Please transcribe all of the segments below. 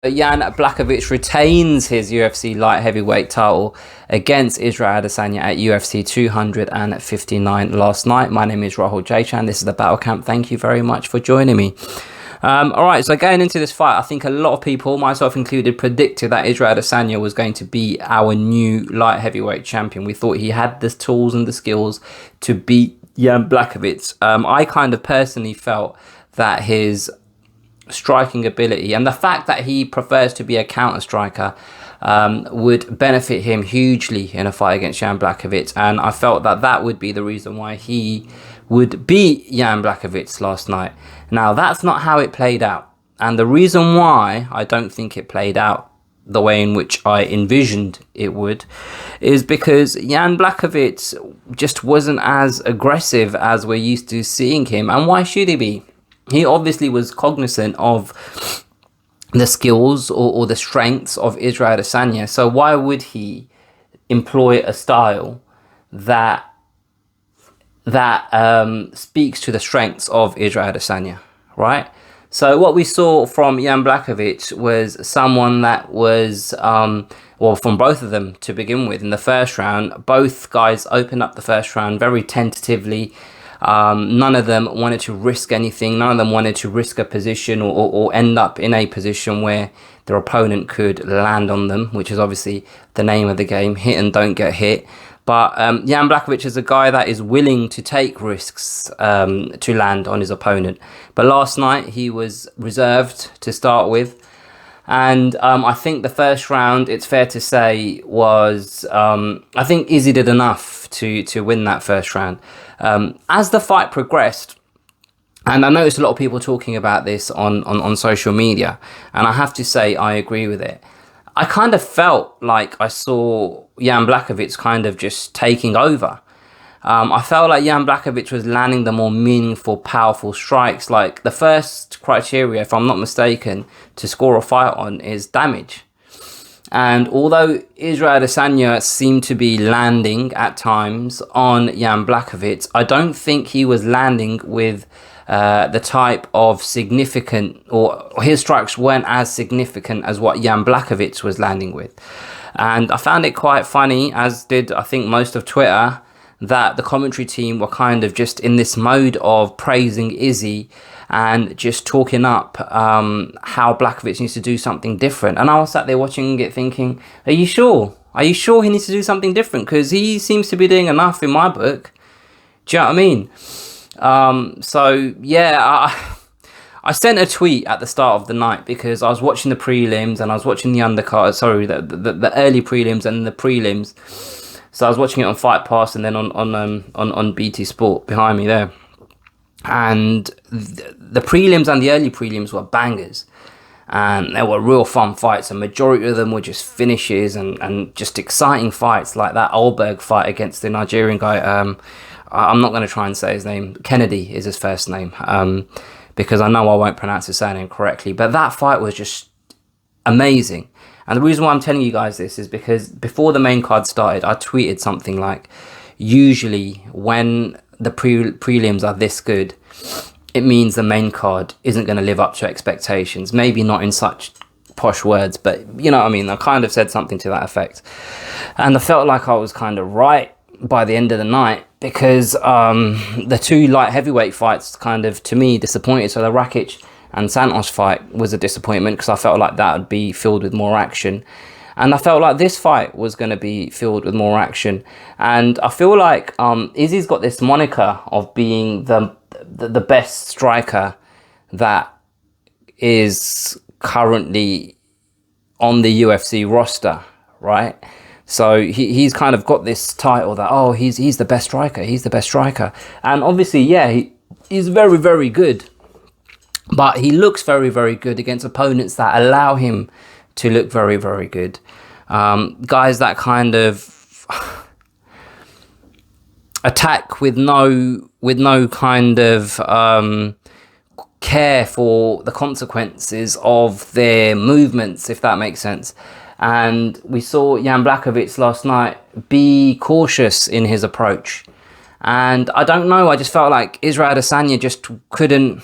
Jan Błachowicz retains his UFC light heavyweight title against Israel Adesanya at UFC 259 last night. My name is Rahul Jaychan. This is the Battle Camp. Thank you very much for joining me. All right, so going into this fight, I think a lot of people, myself included, predicted that Israel Adesanya was going to be our new light heavyweight champion. We thought he had the tools and the skills to beat Jan Błachowicz. I kind of personally felt that his striking ability and the fact that he prefers to be a counter striker would benefit him hugely in a fight against Jan Błachowicz, and I felt that that would be the reason why he would beat Jan Błachowicz last night. Now that's not how it played out, and the reason why I don't think it played out the way in which I envisioned it would is because Jan Błachowicz just wasn't as aggressive as we're used to seeing him. And why should he be? He obviously was cognizant of the skills or the strengths of Israel Adesanya. So why would he employ a style that speaks to the strengths of Israel Adesanya, right? So what we saw from Jan Błachowicz was someone that was, well, from both of them to begin with in the first round. Both guys opened up the first round very tentatively. None of them wanted to risk anything. None of them wanted to risk a position or end up in a position where their opponent could land on them, which is obviously the name of the game, hit and don't get hit. But Jan Błachowicz is a guy that is willing to take risks to land on his opponent. But last night he was reserved to start with. And I think the first round, it's fair to say, was, I think Izzy did enough to win that first round. As the fight progressed, and I noticed a lot of people talking about this on social media, and I have to say I agree with it. I kind of felt like I saw Jan Błachowicz kind of just taking over. I felt like Jan Błachowicz was landing the more meaningful, powerful strikes. Like the first criteria, if I'm not mistaken, to score a fight on is damage. And although Israel Adesanya seemed to be landing at times on Jan Błachowicz, I don't think he was landing with the type of significant, or his strikes weren't as significant as what Jan Błachowicz was landing with. And I found it quite funny, as did I think most of Twitter, that the commentary team were kind of just in this mode of praising Izzy and just talking up how Błachowicz needs to do something different. And I was sat there watching it thinking, are you sure? Are you sure he needs to do something different? Because he seems to be doing enough in my book. Do you know what I mean? So, yeah, I sent a tweet at the start of the night because I was watching the prelims and I was watching the undercard, sorry, the early prelims and the prelims. So I was watching it on Fight Pass and then on BT Sport behind me there. And the prelims and the early prelims were bangers. And they were real fun fights. A majority of them were just finishes and just exciting fights, like that Alberg fight against the Nigerian guy. I'm not going to try and say his name. Kennedy is his first name, because I know I won't pronounce his surname correctly. But that fight was just amazing. And the reason why I'm telling you guys this is because before the main card started, I tweeted something like, usually when the prelims are this good, it means the main card isn't going to live up to expectations. Maybe not in such posh words, but you know what I mean? I kind of said something to that effect. And I felt like I was kind of right by the end of the night, because the two light heavyweight fights kind of, to me, disappointed. So the Rakic and Santos fight was a disappointment because I felt like that would be filled with more action. And I felt like this fight was going to be filled with more action. And I feel like Izzy's got this moniker of being the best striker that is currently on the UFC roster, right? So he's kind of got this title that, oh, he's the best striker. He's the best striker. And obviously, yeah, he's very, very good. But he looks very, very good against opponents that allow him to look very, very good. Guys that kind of attack with no kind of care for the consequences of their movements, if that makes sense. And we saw Jan Błachowicz last night be cautious in his approach. And I don't know, I just felt like Israel Adesanya just couldn't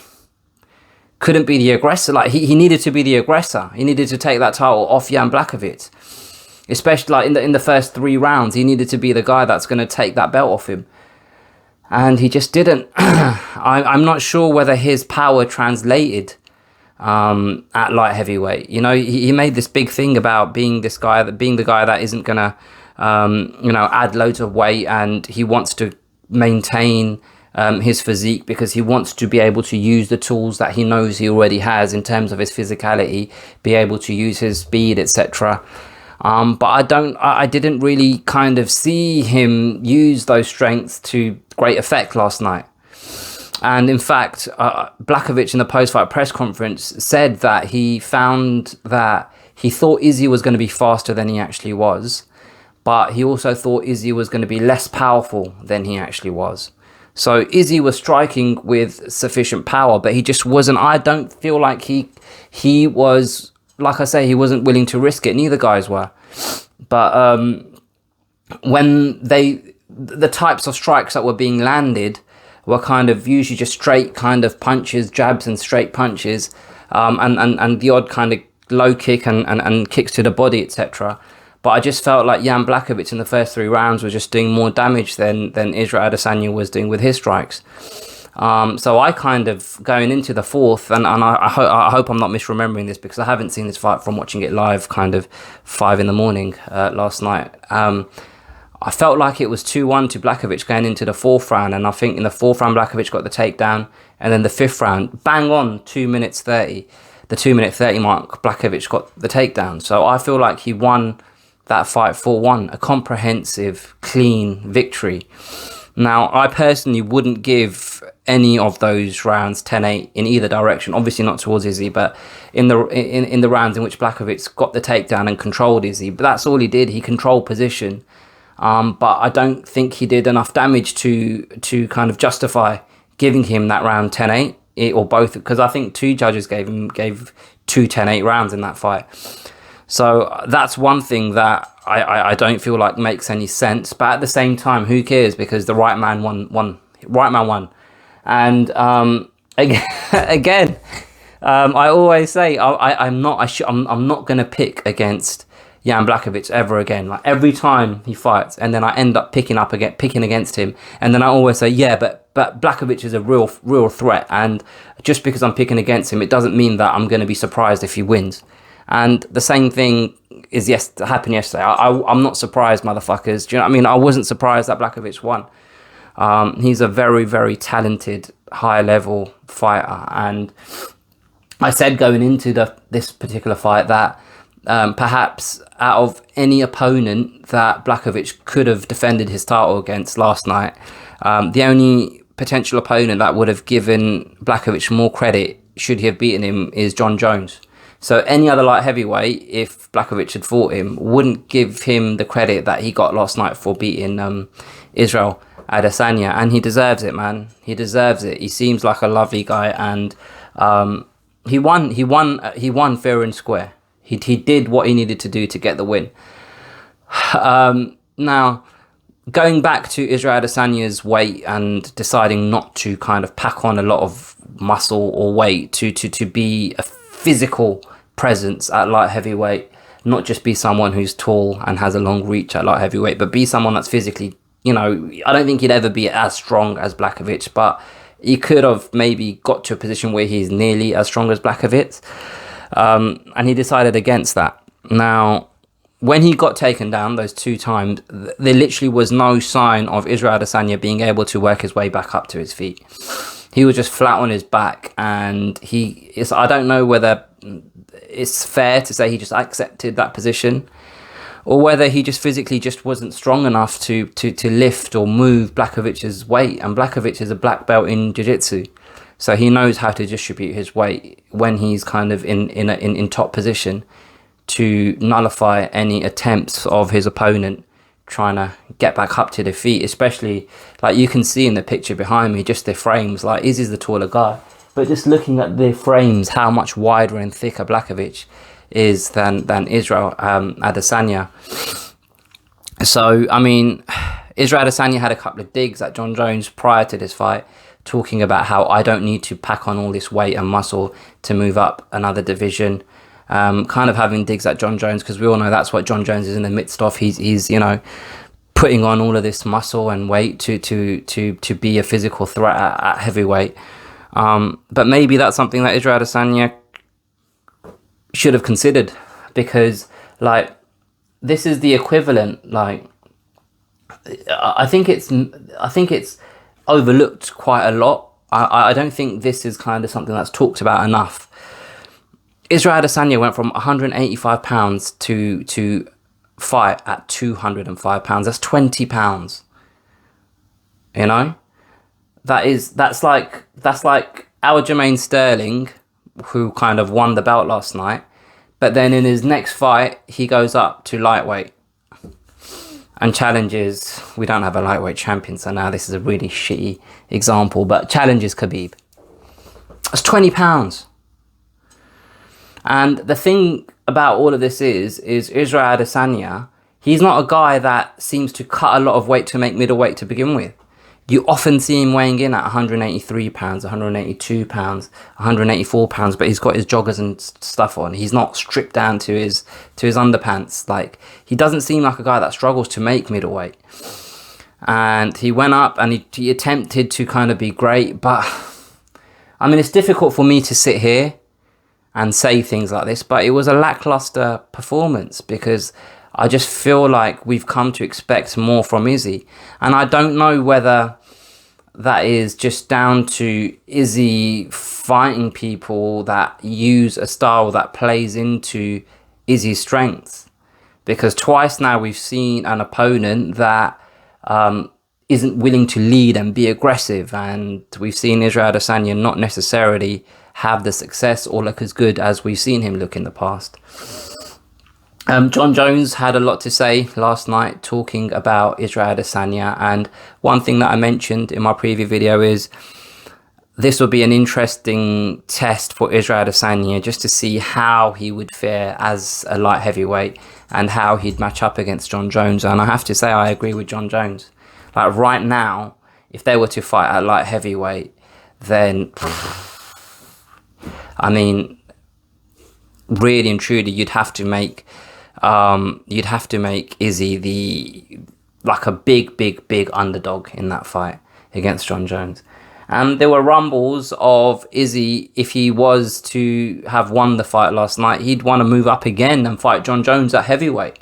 couldn't be the aggressor. Like he needed to be the aggressor. He needed to take that title off Jan Błachowicz, especially like in the first 3 rounds. He needed to be the guy that's going to take that belt off him, and he just didn't. I'm not sure whether his power translated at light heavyweight. You know, he made this big thing about being the guy that isn't gonna add loads of weight, and he wants to maintain his physique because he wants to be able to use the tools that he knows he already has in terms of his physicality, be able to use his speed, etc. But I didn't really kind of see him use those strengths to great effect last night. And in fact, Błachowicz in the post-fight press conference said that he found that he thought Izzy was going to be faster than he actually was, but he also thought Izzy was going to be less powerful than he actually was. So Izzy was striking with sufficient power, but he just wasn't. I don't feel like he was, like I say, he wasn't willing to risk it. Neither guys were. But when the types of strikes that were being landed were kind of usually just straight kind of punches, jabs and straight punches, and the odd kind of low kick and kicks to the body, etc. But I just felt like Jan Błachowicz in the first 3 rounds was just doing more damage than Israel Adesanya was doing with his strikes. So I kind of, going into the 4th, and I hope I'm not misremembering this because I haven't seen this fight from watching it live kind of 5 in the morning last night. I felt like it was 2-1 to Błachowicz going into the 4th round, and I think in the 4th round Błachowicz got the takedown, and then the 5th round, bang on, 2 minutes 30. The 2-minute 30 mark, Błachowicz got the takedown. So I feel like he won that fight 4-1, a comprehensive, clean victory. Now, I personally wouldn't give any of those rounds 10-8 in either direction. Obviously not towards Izzy, but in the rounds in which Błachowicz got the takedown and controlled Izzy. But that's all he did. He controlled position. But I don't think he did enough damage to kind of justify giving him that round 10-8 or both, because I think 2 judges gave 2 10-8 rounds in that fight. So that's one thing that I don't feel like makes any sense. But at the same time, who cares? Because the right man won. Right man won. And again, I always say I'm not going to pick against Jan Błachowicz ever again. Like every time he fights, and then I end up picking against him, and then I always say, yeah, but Błachowicz is a real threat, and just because I'm picking against him, it doesn't mean that I'm going to be surprised if he wins. And the same thing is happened yesterday. I'm not surprised, motherfuckers. Do you know what I mean? I wasn't surprised that Błachowicz won. He's a very, very talented, high-level fighter, and I said going into this particular fight that perhaps out of any opponent that Błachowicz could have defended his title against last night, the only potential opponent that would have given Błachowicz more credit should he have beaten him is John Jones. So any other light heavyweight, if Błachowicz had fought him, wouldn't give him the credit that he got last night for beating Israel Adesanya, and he deserves it, man. He deserves it. He seems like a lovely guy, and he won fair and square. He did what he needed to do to get the win. Now, going back to Israel Adesanya's weight and deciding not to kind of pack on a lot of muscle or weight to be a physical presence at light heavyweight, not just be someone who's tall and has a long reach at light heavyweight, but be someone that's physically, I don't think he'd ever be as strong as Błachowicz, but he could have maybe got to a position where he's nearly as strong as Błachowicz. And he decided against that. Now, when he got taken down those 2 times, there literally was no sign of Israel Adesanya being able to work his way back up to his feet. He was just flat on his back, and I don't know whether it's fair to say he just accepted that position, or whether he just physically just wasn't strong enough to lift or move Blachowicz' weight. And Błachowicz is a black belt in jiu-jitsu, so he knows how to distribute his weight when he's kind of in top position to nullify any attempts of his opponent trying to get back up to their feet. Especially, like you can see in the picture behind me, just their frames. Like Izzy's the taller guy, but just looking at their frames, how much wider and thicker Błachowicz is than Israel Adesanya. So I mean, Israel Adesanya had a couple of digs at John Jones prior to this fight, talking about how I don't need to pack on all this weight and muscle to move up another division. Kind of having digs at Jon Jones, because we all know that's what Jon Jones is in the midst of. He's you know, putting on all of this muscle and weight to be a physical threat at heavyweight. But maybe that's something that Israel Adesanya should have considered, because like this is the equivalent. Like I think it's overlooked quite a lot. I don't think this is kind of something that's talked about enough. Israel Adesanya went from 185 pounds to fight at 205 pounds. That's 20 pounds. You know, that's like our Jermaine Sterling, who kind of won the belt last night, but then in his next fight he goes up to lightweight and challenges. We don't have a lightweight champion, so now this is a really shitty example, but challenges Khabib. That's 20 pounds. And the thing about all of this is Israel Adesanya, he's not a guy that seems to cut a lot of weight to make middleweight to begin with. You often see him weighing in at 183 pounds, 182 pounds, 184 pounds, but he's got his joggers and stuff on. He's not stripped down to his underpants. Like, he doesn't seem like a guy that struggles to make middleweight. And he went up and he attempted to kind of be great, but I mean, it's difficult for me to sit here and say things like this, but it was a lackluster performance, because I just feel like we've come to expect more from Izzy. And I don't know whether that is just down to Izzy fighting people that use a style that plays into Izzy's strengths. Because twice now we've seen an opponent that isn't willing to lead and be aggressive. And we've seen Israel Adesanya not necessarily have the success or look as good as we've seen him look in the past. Jon Jones had a lot to say last night talking about Israel Adesanya, and one thing that I mentioned in my preview video is this will be an interesting test for Israel Adesanya, just to see how he would fare as a light heavyweight and how he'd match up against Jon Jones. And I have to say, I agree with Jon Jones. Like right now, if they were to fight at light heavyweight, then I mean, really and truly, you'd have to make Izzy a big underdog in that fight against Jon Jones. And there were rumbles of Izzy, if he was to have won the fight last night, he'd want to move up again and fight Jon Jones at heavyweight.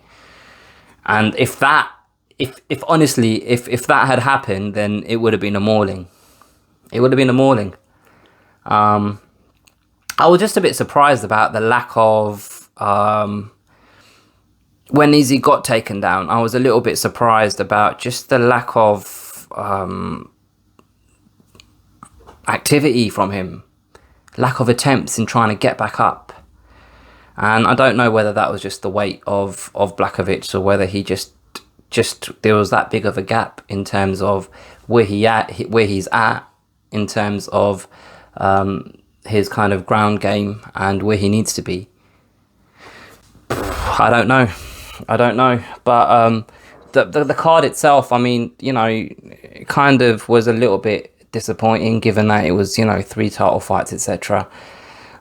And if that had happened, then it would have been a mauling. It would have been a mauling. I was just a bit surprised about the lack of, when Izzy got taken down, I was a little bit surprised about just the lack of activity from him, lack of attempts in trying to get back up. And I don't know whether that was just the weight of Błachowicz, or whether he just there was that big of a gap in terms of where he's at in terms of his kind of ground game and where he needs to be. I don't know, but the card itself, I mean, you know, it kind of was a little bit disappointing, given that it was, you know, 3 title fights, etc.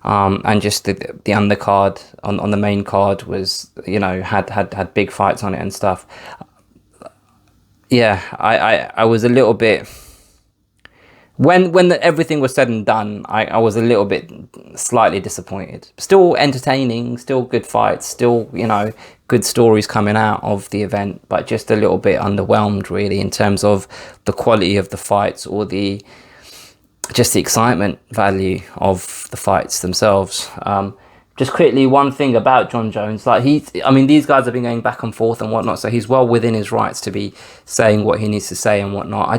And just the undercard on the main card was, you know, had big fights on it and stuff. Yeah, I was a little bit, when everything was said and done, I was a little bit slightly disappointed. Still entertaining, still good fights, still, you know, good stories coming out of the event, but just a little bit underwhelmed really in terms of the quality of the fights, or just the excitement value of the fights themselves. Just quickly, one thing about Jon Jones, like these guys have been going back and forth and whatnot, so he's well within his rights to be saying what he needs to say and whatnot.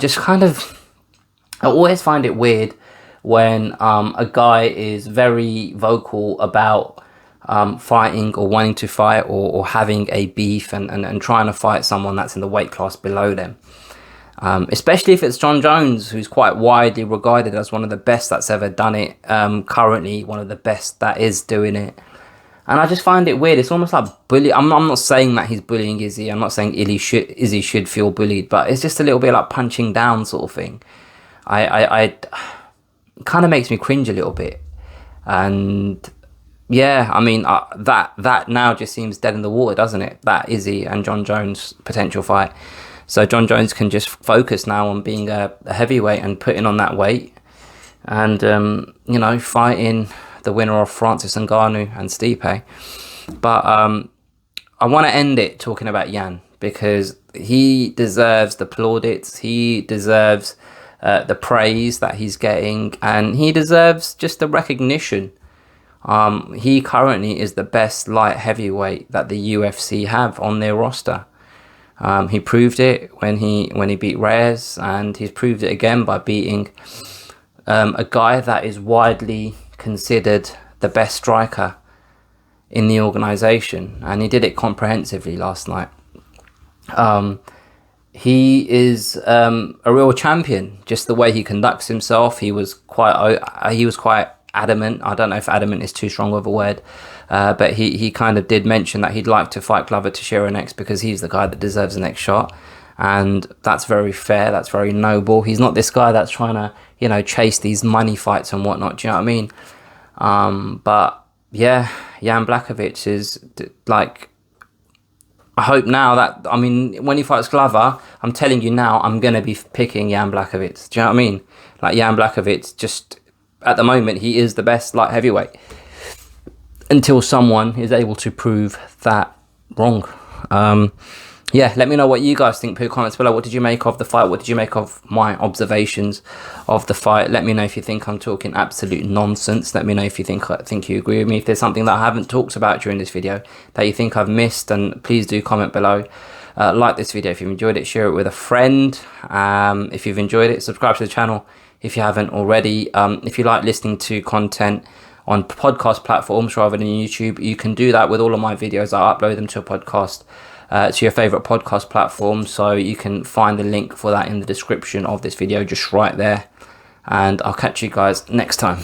I always find it weird when a guy is very vocal about fighting or wanting to fight, or having a beef and trying to fight someone that's in the weight class below them. Especially if it's Jon Jones, who's quite widely regarded as one of the best that's ever done it, currently one of the best that is doing it. And I just find it weird. It's almost like bully. I'm not saying that he's bullying Izzy. I'm not saying Izzy should feel bullied, but it's just a little bit like punching down sort of thing. it kind of makes me cringe a little bit. And yeah, I mean, that now just seems dead in the water, doesn't it? That Izzy and John Jones potential fight. So John Jones can just focus now on being a heavyweight and putting on that weight, and you know, fighting the winner of Francis Ngannou and Stipe. But I want to end it talking about Jan, because he deserves the plaudits, he deserves the praise that he's getting, and he deserves just the recognition. He currently is the best light heavyweight that the UFC have on their roster. He proved it when he beat Reyes, and he's proved it again by beating a guy that is widely considered the best striker in the organization, and he did it comprehensively last night. He is a real champion, just the way he conducts himself. He was quite adamant. I don't know if adamant is too strong of a word, but he kind of did mention that he'd like to fight Glover Teixeira next, because he's the guy that deserves the next shot. And that's very fair, that's very noble. He's not this guy that's trying to, you know, chase these money fights and whatnot, do you know what I mean? But yeah, Jan Błachowicz is like, I hope now that, I mean, when he fights Glover, I'm telling you now, I'm going to be picking Jan Błachowicz. Do you know what I mean? Like, Jan Błachowicz, just at the moment, he is the best light heavyweight, until someone is able to prove that wrong. Yeah, let me know what you guys think. Put comments below. What did you make of the fight? What did you make of my observations of the fight? Let me know if you think I'm talking absolute nonsense. Let me know if you think you agree with me. If there's something that I haven't talked about during this video that you think I've missed, and please do comment below. Like this video if you've enjoyed it. Share it with a friend. If you've enjoyed it, subscribe to the channel if you haven't already. If you like listening to content on podcast platforms rather than YouTube, you can do that with all of my videos. I upload them to a podcast, to your favorite podcast platform, so you can find the link for that in the description of this video, just right there. And I'll catch you guys next time.